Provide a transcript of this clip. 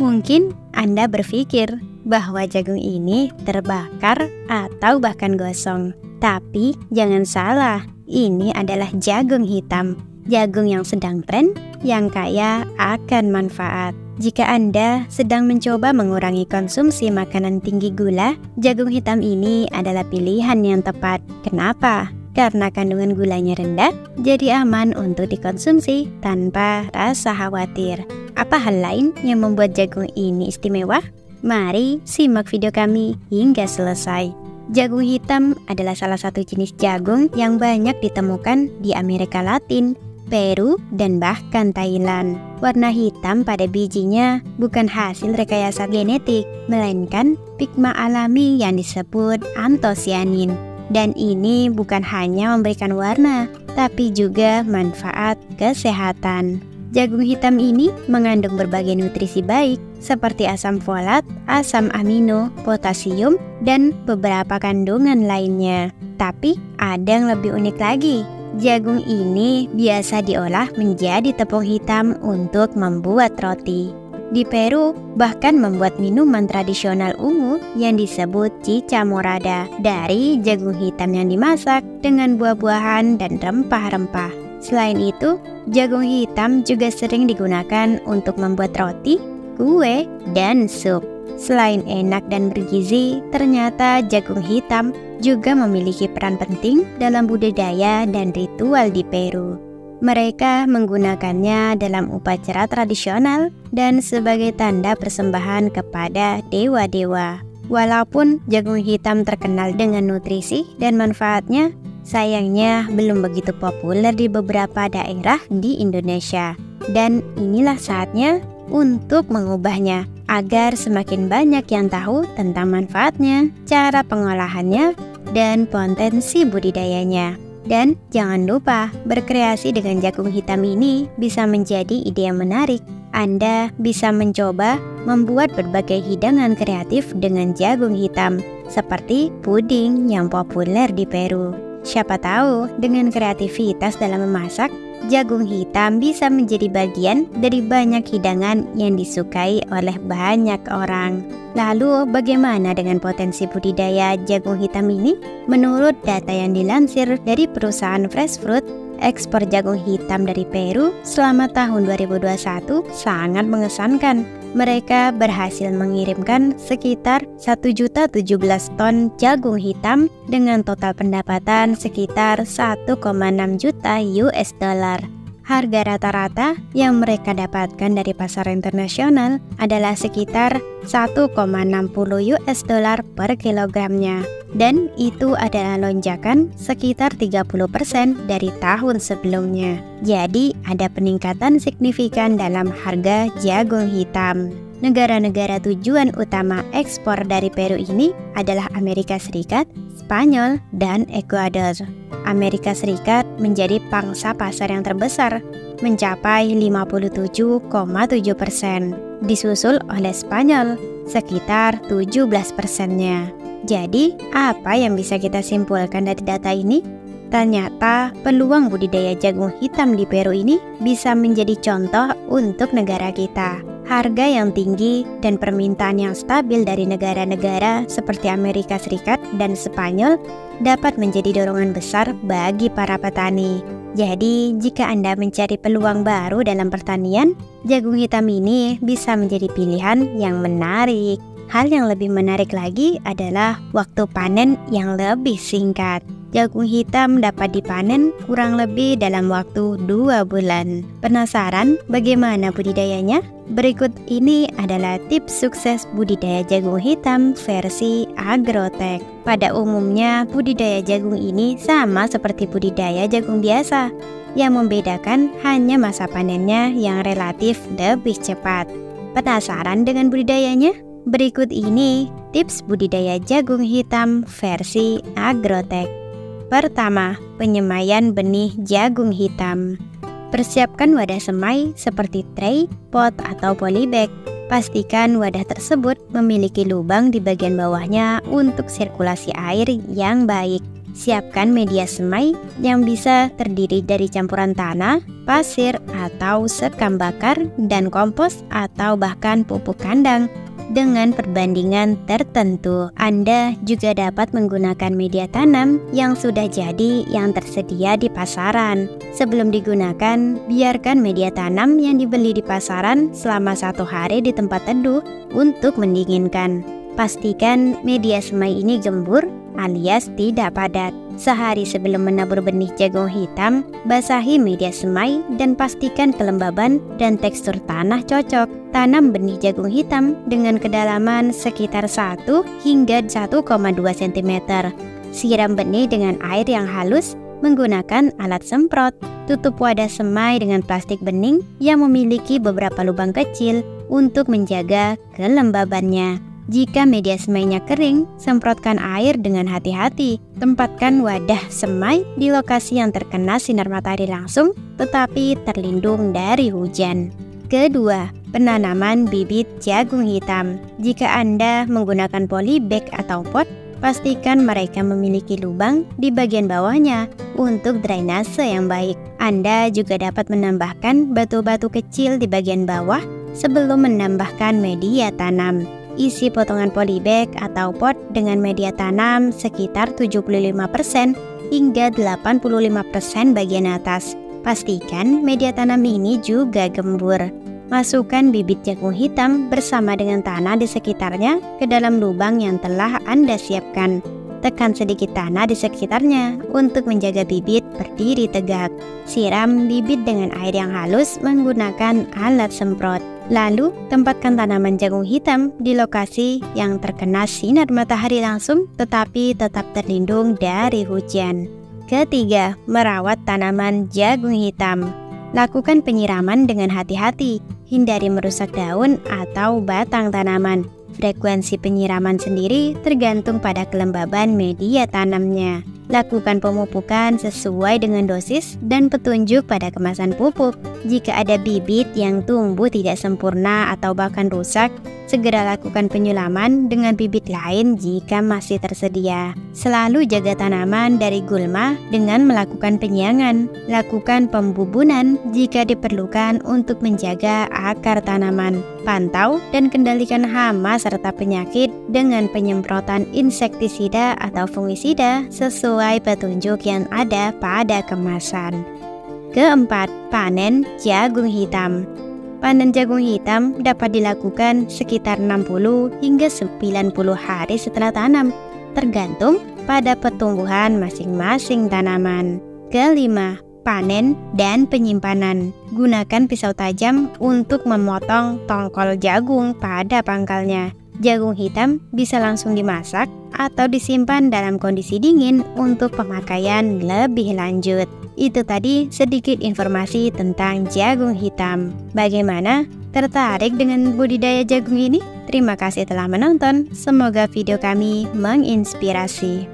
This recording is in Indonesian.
Mungkin Anda berpikir bahwa jagung ini terbakar atau bahkan gosong. Tapi jangan salah, ini adalah jagung hitam. Jagung yang sedang tren, yang kaya akan manfaat. Jika Anda sedang mencoba mengurangi konsumsi makanan tinggi gula, jagung hitam ini adalah pilihan yang tepat. Kenapa? Karena kandungan gulanya rendah, jadi aman untuk dikonsumsi tanpa rasa khawatir. Apa hal lain yang membuat jagung ini istimewa? Mari simak video kami hingga selesai. Jagung hitam adalah salah satu jenis jagung yang banyak ditemukan di Amerika Latin, Peru, dan bahkan Thailand. Warna hitam pada bijinya bukan hasil rekayasa genetik, melainkan pigma alami yang disebut antosianin. Dan ini bukan hanya memberikan warna, tapi juga manfaat kesehatan. Jagung hitam ini mengandung berbagai nutrisi baik seperti asam folat, asam amino, potasium, dan beberapa kandungan lainnya. Tapi ada yang lebih unik lagi. Jagung ini biasa diolah menjadi tepung hitam untuk membuat roti. Di Peru bahkan membuat minuman tradisional ungu yang disebut chicha morada dari jagung hitam yang dimasak dengan buah-buahan dan rempah-rempah. Selain itu, jagung hitam juga sering digunakan untuk membuat roti, kue, dan sup. Selain enak dan bergizi, ternyata jagung hitam juga memiliki peran penting dalam budidaya dan ritual di Peru. Mereka menggunakannya dalam upacara tradisional dan sebagai tanda persembahan kepada dewa-dewa. Walaupun jagung hitam terkenal dengan nutrisi dan manfaatnya, sayangnya belum begitu populer di beberapa daerah di Indonesia. Dan inilah saatnya untuk mengubahnya agar semakin banyak yang tahu tentang manfaatnya, cara pengolahannya, dan potensi budidayanya. Dan jangan lupa, berkreasi dengan jagung hitam ini bisa menjadi ide yang menarik. Anda bisa mencoba membuat berbagai hidangan kreatif dengan jagung hitam, seperti puding yang populer di Peru. Siapa tahu, dengan kreativitas dalam memasak, jagung hitam bisa menjadi bagian dari banyak hidangan yang disukai oleh banyak orang. Lalu, bagaimana dengan potensi budidaya jagung hitam ini? Menurut data yang dilansir dari perusahaan Fresh Fruit, ekspor jagung hitam dari Peru selama tahun 2021 sangat mengesankan. Mereka berhasil mengirimkan sekitar 1.017 ton jagung hitam dengan total pendapatan sekitar 1,6 juta US dollar. Harga rata-rata yang mereka dapatkan dari pasar internasional adalah sekitar 1,60 US dollar per kilogramnya. Dan itu adalah lonjakan sekitar 30% dari tahun sebelumnya. Jadi ada peningkatan signifikan dalam harga jagung hitam. Negara-negara tujuan utama ekspor dari Peru ini adalah Amerika Serikat, Spanyol, dan Ekuador. Amerika Serikat menjadi pangsa pasar yang terbesar, mencapai 57,7%, disusul oleh Spanyol sekitar 17%-nya. Jadi, apa yang bisa kita simpulkan dari data ini? Ternyata peluang budidaya jagung hitam di Peru ini bisa menjadi contoh untuk negara kita. Harga yang tinggi dan permintaan yang stabil dari negara-negara seperti Amerika Serikat dan Spanyol dapat menjadi dorongan besar bagi para petani. Jadi, jika Anda mencari peluang baru dalam pertanian, jagung hitam ini bisa menjadi pilihan yang menarik. Hal yang lebih menarik lagi adalah waktu panen yang lebih singkat. Jagung hitam dapat dipanen kurang lebih dalam waktu 2 bulan. Penasaran bagaimana budidayanya? Berikut ini adalah tips sukses budidaya jagung hitam versi Agrotech. Pada umumnya, budidaya jagung ini sama seperti budidaya jagung biasa. Yang membedakan hanya masa panennya yang relatif lebih cepat. Penasaran dengan budidayanya? Berikut ini tips budidaya jagung hitam versi Agrotech. Pertama, penyemaian benih jagung hitam. Persiapkan wadah semai seperti tray, pot, atau polybag. Pastikan wadah tersebut memiliki lubang di bagian bawahnya untuk sirkulasi air yang baik. Siapkan media semai yang bisa terdiri dari campuran tanah, pasir, atau sekam bakar, dan kompos atau bahkan pupuk kandang. Dengan perbandingan tertentu, Anda juga dapat menggunakan media tanam yang sudah jadi yang tersedia di pasaran. Sebelum digunakan, biarkan media tanam yang dibeli di pasaran selama 1 hari di tempat teduh untuk mendinginkan. Pastikan media semai ini gembur alias tidak padat. Sehari sebelum menabur benih jagung hitam, basahi media semai dan pastikan kelembaban dan tekstur tanah cocok. Tanam benih jagung hitam dengan kedalaman sekitar 1 hingga 1,2 cm. Siram benih dengan air yang halus menggunakan alat semprot. Tutup wadah semai dengan plastik bening yang memiliki beberapa lubang kecil untuk menjaga kelembabannya. Jika media semainya kering, semprotkan air dengan hati-hati. Tempatkan wadah semai di lokasi yang terkena sinar matahari langsung tetapi terlindung dari hujan. Kedua, penanaman bibit jagung hitam. Jika Anda menggunakan polybag atau pot, pastikan mereka memiliki lubang di bagian bawahnya untuk drainase yang baik. Anda juga dapat menambahkan batu-batu kecil di bagian bawah sebelum menambahkan media tanam. Isi potongan polybag atau pot dengan media tanam sekitar 75% hingga 85% bagian atas. Pastikan media tanam ini juga gembur. Masukkan bibit jagung hitam bersama dengan tanah di sekitarnya ke dalam lubang yang telah Anda siapkan. Tekan sedikit tanah di sekitarnya untuk menjaga bibit berdiri tegak. Siram bibit dengan air yang halus menggunakan alat semprot. Lalu, tempatkan tanaman jagung hitam di lokasi yang terkena sinar matahari langsung tetapi tetap terlindung dari hujan. Ketiga, merawat tanaman jagung hitam. Lakukan penyiraman dengan hati-hati. Hindari merusak daun atau batang tanaman. Frekuensi penyiraman sendiri tergantung pada kelembaban media tanamnya. Lakukan pemupukan sesuai dengan dosis dan petunjuk pada kemasan pupuk. Jika ada bibit yang tumbuh tidak sempurna atau bahkan rusak, segera lakukan penyulaman dengan bibit lain jika masih tersedia. Selalu jaga tanaman dari gulma dengan melakukan penyiangan. Lakukan pembubunan jika diperlukan untuk menjaga akar tanaman. Pantau dan kendalikan hama serta penyakit dengan penyemprotan insektisida atau fungisida sesuai petunjuk yang ada pada kemasan. Keempat, panen jagung hitam. Panen jagung hitam dapat dilakukan sekitar 60 hingga 90 hari setelah tanam, tergantung pada pertumbuhan masing-masing tanaman. Kelima, panen dan penyimpanan. Gunakan pisau tajam untuk memotong tongkol jagung pada pangkalnya. Jagung hitam bisa langsung dimasak atau disimpan dalam kondisi dingin untuk pemakaian lebih lanjut. Itu tadi sedikit informasi tentang jagung hitam. Bagaimana? Tertarik dengan budidaya jagung ini? Terima kasih telah menonton. Semoga video kami menginspirasi.